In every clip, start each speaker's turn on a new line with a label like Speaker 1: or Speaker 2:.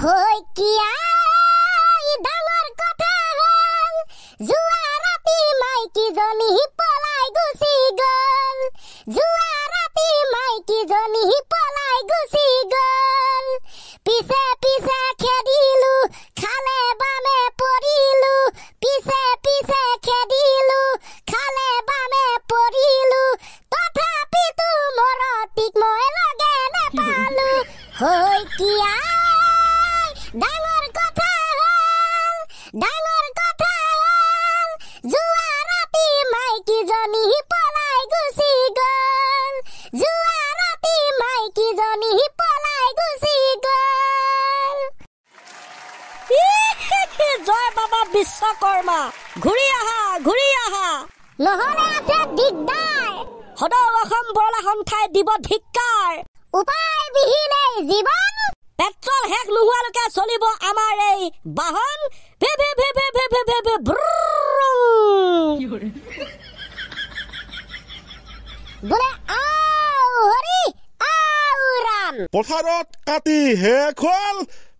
Speaker 1: হৈ কিয়া ডাঙৰ কথা হ'ল যোৱা ৰাতি মাইকীজনী পলাই গুচি গ'ল যোৱা ৰাতি মাইকীজনী পলাই গুচি গ'ল পিছে পিছে খেদিলো খালে বামে পৰিলো পিছে পিছে খেদিলো খালে বামে পৰিলো তথাপিতো মৰতিক মই লগে নেপালো হৈ কিয়া ডাঙৰ কথা হ'ল যোৱা ৰাতি মাইকীজনী পলাই গুচি গ'ল যোৱা ৰাতি মাইকীজনী পলাই গুচি গ'ল
Speaker 2: জয় বাবা বিশ্বকৰ্মা ঘূৰি আহা
Speaker 1: নহ'লে আছে দিগদাৰ
Speaker 2: সদৌ অসম বৰলা সন্থাই দিব ধিক্কাৰ
Speaker 1: উপায়বিহীন এই জীৱন
Speaker 2: পেট্ৰল শেষ নোহোৱালৈকে চলিব আমাৰ এই বাহন
Speaker 1: বোলে আও হৰি আও ৰাম
Speaker 3: পথাৰত কাটি শেষ হ'ল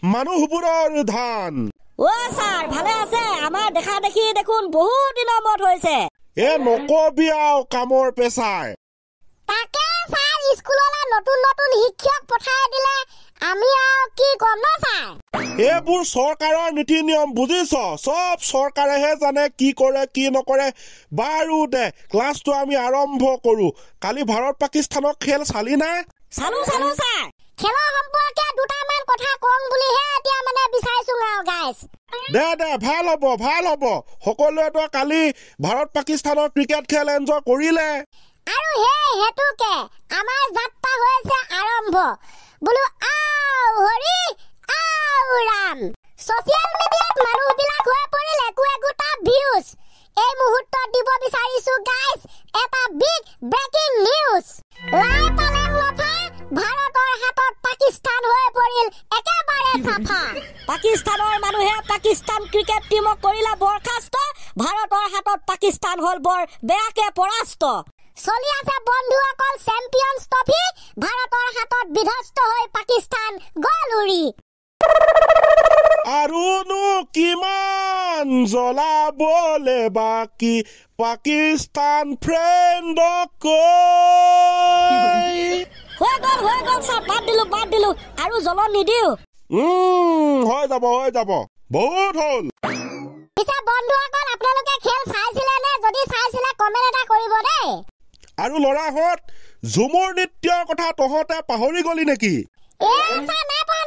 Speaker 3: মানুহবোৰৰ ধান
Speaker 2: ছাৰ ভালে আছে আমাৰ দেখা দেখি দেখোন বহুত দিনৰ মূৰত হৈছে
Speaker 3: নকবি আৰু কামৰ পেচাই
Speaker 1: তাকে ছাৰ স্কুললৈ নতুন নতুন শিক্ষক পঠাই দিলে আমি আৰু কি কম ন ছাৰ
Speaker 3: এইবোৰ চৰকাৰৰ নীতি নিয়ম বুজিছ চব চৰকাৰেহে জানে কি কৰে কি নকৰে বাৰু দে ক্লাছটো আমি আৰম্ভ কৰো কালি ভাৰত পাকিস্তানৰ খেল চালি নাই
Speaker 2: চালো ছাৰ
Speaker 1: খেলৰ সম্পৰ্কে দুটামান কথা কম বুলিহে এতিয়া মানে বিচাৰিছো আৰু গাইছ
Speaker 3: দে ভাল হ'ব সকলোৱেতো কালি ভাৰত পাকিস্তানৰ ক্ৰিকেট খেল এনজয় কৰিলে
Speaker 1: আৰু হেতুকে আমাৰ যাত্ৰা হৈছে আৰম্ভ বোলো আও হৰি আও ৰাম ছচিয়েল মিডিয়াত মানুহবিলাক হৈ পৰিলে একোটা ভিউজ এই মুহূৰ্তত দিব বিচাৰিছো গাইছ এটা বিগ ব্ৰেকিং নিউজ লাই পালেং লফা ভাৰতৰ হাতত পাকিস্তান হৈ পৰিল একেবাৰে চাফা
Speaker 2: পাকিস্তানৰ মানুহে পাকিস্তান ক্ৰিকেট টিমক কৰিলে বৰখাস্ত ভাৰতৰ হাতত পাকিস্তান হ'ল বৰ বেয়াকে পৰাস্ত
Speaker 1: চলি আছে বন্ধুসকল চেম্পিয়নছ ট্ৰফি ভাৰতৰ হাতত বিধ্বস্ত হৈ পাকিস্তান গ'ল উৰি
Speaker 3: আৰুনো কিমান জ্বলাবলে বাকী পাকিস্তান ফ্ৰেণ্ডক
Speaker 2: হৈ গ'ল ছাৰ বাদ দিলো আৰু জ্বলন নিদিও
Speaker 3: হৈ যাব বহুত হ'ল
Speaker 1: পিছে বন্ধুসকল আপোনালোকে খেল চাইছিলে নে যদি চাইছিলে কমেন্ট এটা কৰিব দেই
Speaker 3: আৰু লৰাহঁত ঝুমুৰ নৃত্যৰ কথা তহঁতে পাহৰি গলি নেকি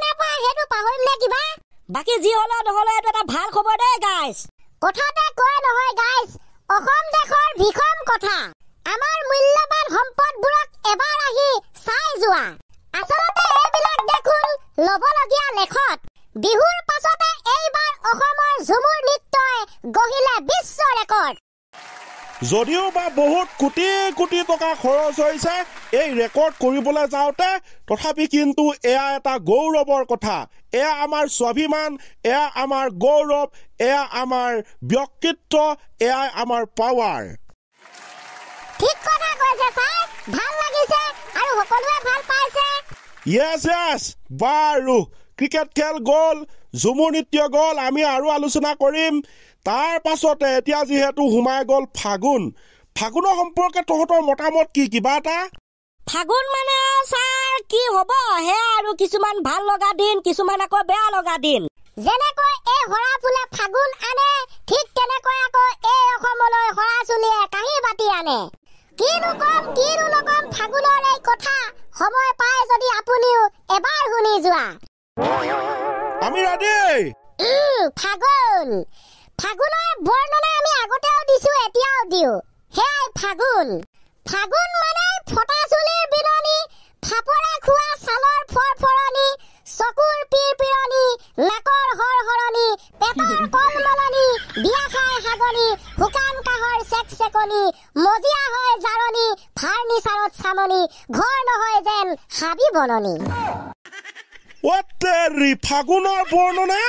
Speaker 1: নাপায় সেইটো পাহৰিম নে কিবা
Speaker 2: বাকী যি হলেও নহলে এইটো এটা ভাল খবৰ দেই গাইছ
Speaker 1: কথাতে কয় নহয় গাইছ অসম দেশৰ ভিষম কথা আমাৰ মূল্যৱান সম্পদবোৰক এবাৰ আহি চাই যোৱা আচলতে এইবিলাক দেখোন লবলগীয়া লেখত বিহুৰ পাছতে এইবাৰ অসমৰ ঝুমুৰ নৃত্যই গঢ়িলে বিশ্ব ৰেকৰ্ড
Speaker 3: যদিও বা বহুত কোটি টকা খৰচ হৈছে এই ৰেকৰ্ড কৰিবলৈ যাওঁতে তথাপি কিন্তু এয়া এটা গৌৰৱৰ কথা এয়া আমাৰ স্বাভিমান এয়া আমাৰ গৌৰৱ এয়া আমাৰ ব্যক্তিত্ব এয়া আমাৰ পাৱাৰ
Speaker 1: ঠিক কথা কৈছে ছাৰ ভাল লাগিছে আৰু সকলোৱে ভাল পাইছে
Speaker 3: yes বাৰু ক্ৰিকেট খেল গ'ল ঝুমুৰ নৃত্য গ'ল আমি আৰু আলোচনা কৰিম তাৰ পাছতে এতিয়া যিহেতু সোমাই গ'ল ফাগুনৰ সম্পৰ্কে তহঁতৰ মতামত কি কিবা এটা
Speaker 2: ফাগুন মানে ছাৰ কি হ'ব হে আৰু কিছুমান ভাল লগা দিন কিছুমান আকৌ বেয়া লগা দিন
Speaker 1: যেনেকৈ এই হৰা ফুলে ফাগুন আনে ঠিক তেনেকৈ আকৌ এই অসমলৈ হৰা চুলিয়ে কাঁহী বাতি আনে কিনো নকম ফাগুনৰ এই কথা সময় পায় যদি আপুনিও এবাৰ শুনি যোৱা
Speaker 3: আমি ৰেডি
Speaker 1: ফাগুনৰ বৰ্ণনা আমি আগতেও দিছো এতিয়াও দিওঁ হেই ফাগুন মানে ফটা চুলিৰ বিৰণি ফাপৰে খোৱা ছালৰ ফৰফৰণি চকুৰ পিৰপিৰণি নাকৰ হৰহৰণি পেটৰ কলমলনি বিয়া খাই হাগনি শুকান কাহৰ চেকচেকনি মজিয়া হয় জাৰণি ফাৰ্নিচাৰত চামনি ঘৰ নহয় যেন হাবি বননি
Speaker 3: ফাগুনৰ বৰ্ণনা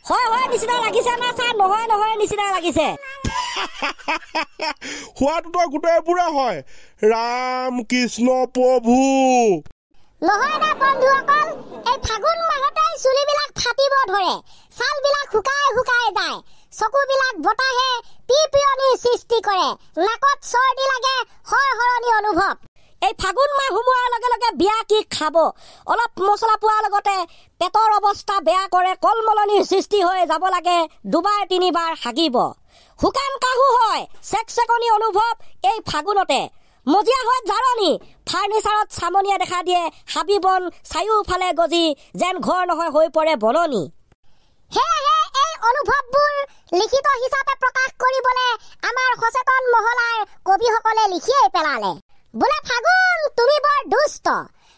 Speaker 2: হয় নিচিনা লাগিছে না ছাৰ নহয় নিচিনা লাগিছে
Speaker 3: হোৱাটোতো গোটেইবোৰে হয় ৰাম কৃষ্ণ প্ৰভু
Speaker 1: নহয় না বন্ধুসকল, এই ফাগুন মাহতে চুলিবিলাক ফাটিব ধৰে, ছালবিলাক শুকাই শুকাই যায়, চকুবিলাক বতাহে পিপিয়নিৰ সৃষ্টি কৰে, নাকত চৰ্দি লাগে, হৰহৰণি অনুভৱ।
Speaker 2: এই ফাগুন মাহ সোমোৱাৰ লগে লগে বিয়া কি খাব, অলপ মছলা পোৱাৰ লগতে পেটৰ অৱস্থা বেয়া কৰে, কলমলনিৰ সৃষ্টি হৈ যাব লাগে, 2বাৰ 3বাৰ হাগিব, শুকান কাহু হয়, চেকচেকনি অনুভৱ এই ফাগুনতে, মজিয়া হয় জাৰণি, ফাৰ্নিচাৰত চামনিয়ে দেখা দিয়ে, হাবি বন চাৰিওফালে গজি যেন ঘৰ নহয় হৈ পৰে বননি।
Speaker 1: সেয়েহে এই অনুভৱবোৰ লিখিত হিচাপে প্ৰকাশ কৰিবলৈ আমাৰ সচেতন মহলাৰ কবিসকলে লিখিয়েই পেলালে। বোলে ফাগুন তুমি বৰ দুষ্ট,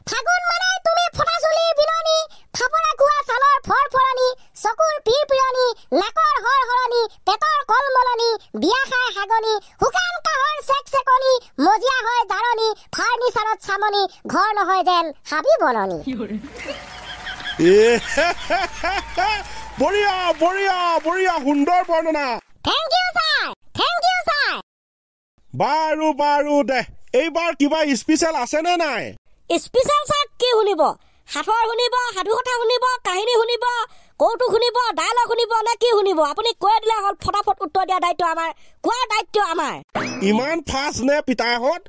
Speaker 1: ফাগুন মানে তুমি ফটা চুলিৰ বিননি, ফাপৰে খোৱা ছালৰ ফৰফৰণি, চকুৰ পিৰপিৰণি, নাকৰ হৰহৰণি, পেটৰ কলমলনি, বিয়া খাই হাগনি, শুকান কাহৰ চেকচেকনি, মজিয়া হয় জাৰণি, ফাৰ্নিচাৰত চামনি, ঘৰ নহয় যেন হাবি বননি।
Speaker 3: বঢ়িয়া বঢ়িয়া বঢ়িয়া, সুন্দৰ বৰ্ণনা।
Speaker 1: Thank you sir, thank you sir.
Speaker 3: বাৰু বাৰু দে, এইবাৰ কিবা স্পেচিয়েল আছেনে নাই?
Speaker 2: স্পেচিয়েল চাক কি শুনিব? সাঁথৰ শুনিব, সাধু কথা শুনিব, কাহিনী শুনিব, কৌতুক শুনিব, ডায়লগ শুনিব নে কি শুনিব? আপুনি কৈ দিলে হ'ল, ফটাফট উত্তৰ দিয়া দায়িত্ব আমাৰ, কোৱাৰ দায়িত্ব আমাৰ।
Speaker 3: ইমান ফাষ্ট নে পিতাইহঁত?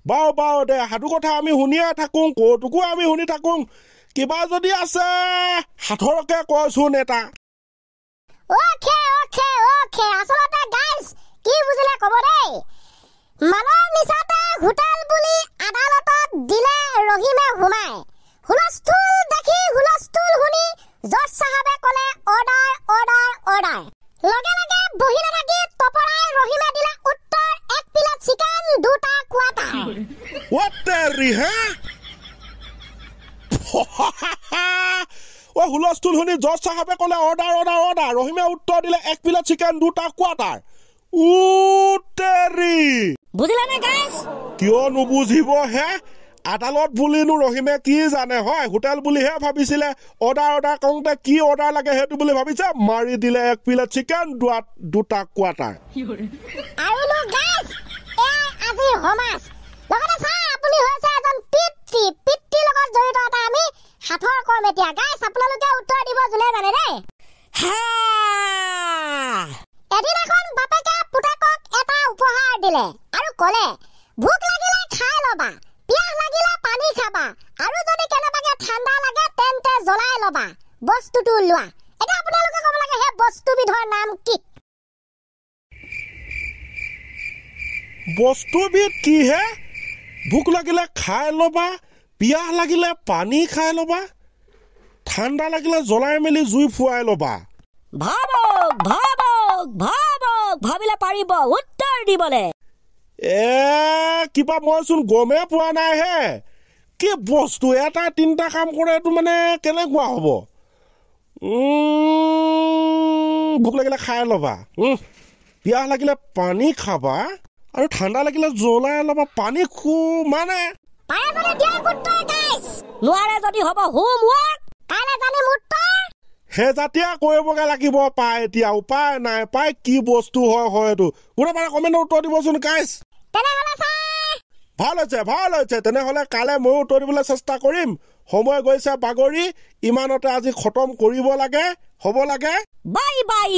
Speaker 3: বাৰু বাৰু দে, সাধু কথা আমি শুনিয়ে থাকোঁ, কৌতুকো আমি শুনি থাকোঁ, কিবা যদি আছে সাঁথৰকে কচোন এটা।
Speaker 1: অ'কে অ'কে অ'কে, আচলতে গাইজ কি বুজিলে ক'ব দেই। মানৰ নিচাতে হোটেল বুলি আদালতত দিলে ৰহিমে সোমাই, হুলস্থুল দেখি হুলস্থুল শুনি জজ চাহাবে ক'লে অৰ্ডাৰ অৰ্ডাৰ অৰ্ডাৰ, লগে লগে বহি নাথাকি তপৰাই ৰহিমে দিলে উত্তৰ, 1 প্লেট চিকেন, 2টা কোৱাটাৰ।
Speaker 3: অ' হুলস্থুল শুনি জজ চাহাবে ক'লে অৰ্ডাৰ অৰ্ডাৰ অৰ্ডাৰ, ৰহিমে উত্তৰ দিলে 1 প্লেট চিকেন, 2টা কোৱাটাৰ।
Speaker 2: বুজিলে নে গাইজ?
Speaker 3: কিয় নুবুজিব হে? আদালত বুলিনো ৰহিমে কি জানে হয়, হোটেল বুলিহে ভাবিছিলে। অৰ্ডাৰ অৰ্ডাৰ কৰোঁতে কি অৰ্ডাৰ লাগে সেইটো বুলি ভাবিছে, মাৰি দিলে 1 প্লেট চিকেন, 2টা কোৱাটাৰ।
Speaker 1: আৰুনো গাইজ এয়াই আজিৰ সমাজ। লগতে ছাৰ আপুনি হৈছে এজন পিতৃ, পিতৃৰ লগত জড়িত এটা আমি সাঁথৰ কম এতিয়া। গাইজ আপোনালোকে উত্তৰ দিব যোনে জানে দেই। এদিন এখন বাপেকে পুতেকক এটা উপহাৰ দিলে আৰু ক'লে, ভোক লাগিলে খাই ল'বা, পিয়াহ লাগিলে পানী খাবা, আৰু যদি কেনেবাকে ঠাণ্ডা লাগে তেন্তে জ্বলাই ল'বা, বস্তুটো লোৱা। এতিয়া আপোনালোকে ক'ব লাগে সেই বস্তুবিধৰ নাম কি?
Speaker 3: বস্তুবিধ কি হে? ভোক লাগিলে খাই ল'বা, পিয়াহ লাগিলে পানী খাই ল'বা, ঠাণ্ডা লাগিলে জ্বলাই মেলি জুই ফুৱাই ল'বা।
Speaker 2: ভাবক ভাবক ভাবক, ভাবিলে পাৰিব উত্তৰ দিবলে।
Speaker 3: কিবা মইচোন গমে পোৱা নাই হে, কি বস্তু এটা 3টা কাম কৰে, এইটো মানে কেনেকুৱা হ'ব? ভোক লাগিলে খাই ল'বা, পিয়াহ লাগিলে পানী খাবা, আৰু ঠাণ্ডা লাগিলে জ্বলাই ল'বা, পানী মানে
Speaker 2: নোৱাৰে যদি হ'ব হোমৱৰ্ক,
Speaker 1: কাইলৈ জানিম উত্তৰ।
Speaker 3: সেই জাতীয় কৰিবগে লাগিব পাই, এতিয়া উপায় নাই পাই, কি বস্তু হয় এইটো। কোনোবাৰে কমেণ্টত উত্তৰ দিবচোন গাইজ। ভাল হৈছে, তেনেহ'লে কাইলৈ ময়ো উত্তৰ দিবলৈ চেষ্টা কৰিম। সময় গৈছে বাগৰি, ইমানতে আজি খতম কৰিব লাগে, হ'ব লাগে।
Speaker 2: Bye bye.